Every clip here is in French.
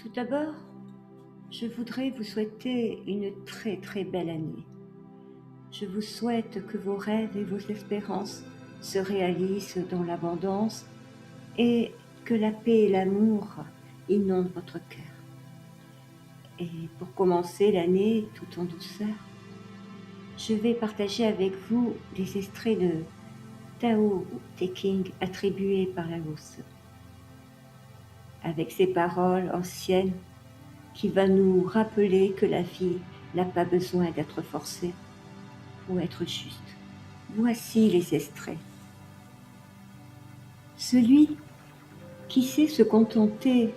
Tout d'abord, je voudrais vous souhaiter une très très belle année. Je vous souhaite que vos rêves et vos espérances se réalisent dans l'abondance et que la paix et l'amour inondent votre cœur. Et pour commencer l'année tout en douceur, je vais partager avec vous des extraits de Tao Te Ching attribués par la Laos, avec ces paroles anciennes qui va nous rappeler que la vie n'a pas besoin d'être forcée pour être juste. Voici les extraits. Celui qui sait se contenter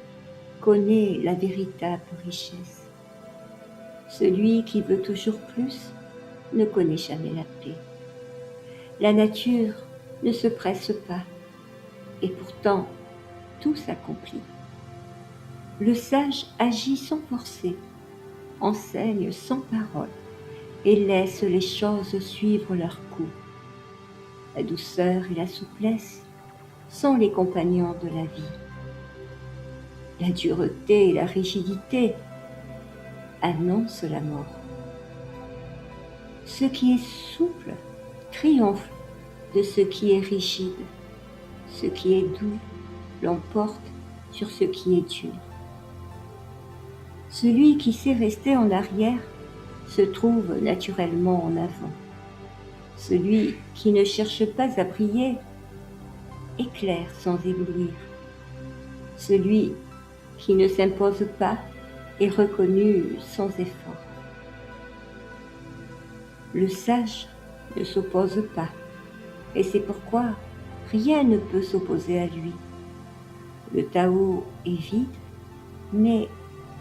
connaît la véritable richesse. Celui qui veut toujours plus ne connaît jamais la paix. La nature ne se presse pas, et pourtant tout s'accomplit. Le sage agit sans forcer, enseigne sans parole, et laisse les choses suivre leur cours. La douceur et la souplesse sont les compagnons de la vie. La dureté et la rigidité annoncent la mort. Ce qui est souple triomphe de ce qui est rigide. Ce qui est doux l'emporte sur ce qui est dur. Celui qui sait rester en arrière se trouve naturellement en avant. Celui qui ne cherche pas à briller éclaire sans éblouir. Celui qui ne s'impose pas est reconnu sans effort. Le sage ne s'oppose pas, et c'est pourquoi rien ne peut s'opposer à lui. Le Tao est vide, mais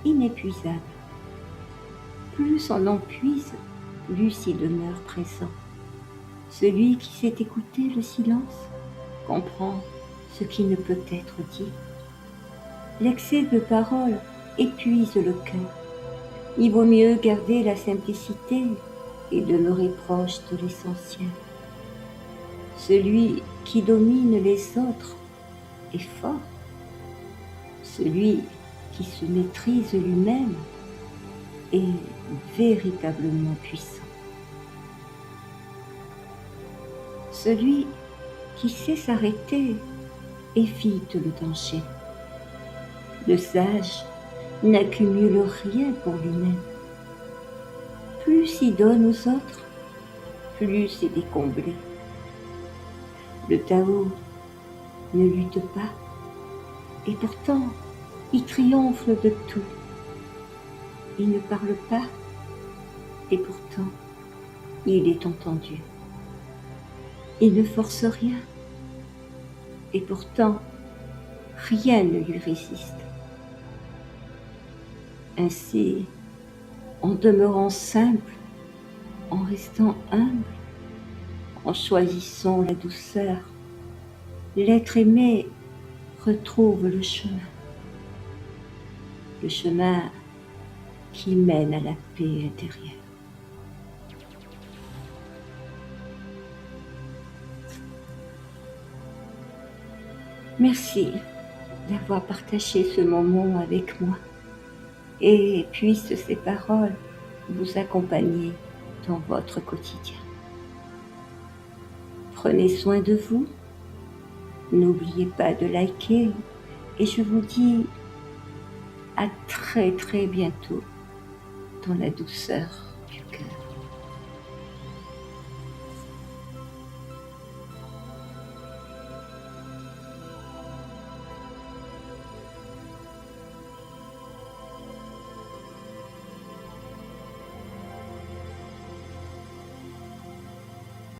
inépuisable. Plus on en puise, plus il demeure présent. Celui qui sait écouter le silence comprend ce qui ne peut être dit. L'excès de paroles épuise le cœur. Il vaut mieux garder la simplicité et demeurer proche de l'essentiel. Celui qui domine les autres est fort. Celui qui se maîtrise lui-même est véritablement puissant. Celui qui sait s'arrêter évite le danger. Le sage n'accumule rien pour lui-même. Plus il donne aux autres, plus il est comblé. Le Tao ne lutte pas, et pourtant il triomphe de tout. Il ne parle pas, et pourtant il est entendu. Il ne force rien, et pourtant rien ne lui résiste. Ainsi, en demeurant simple, en restant humble, en choisissant la douceur, l'être aimé retrouve le chemin qui mène à la paix intérieure. Merci d'avoir partagé ce moment avec moi et puissent ces paroles vous accompagner dans votre quotidien. Prenez soin de vous, n'oubliez pas de liker et je vous dis à très très bientôt dans la douceur du cœur.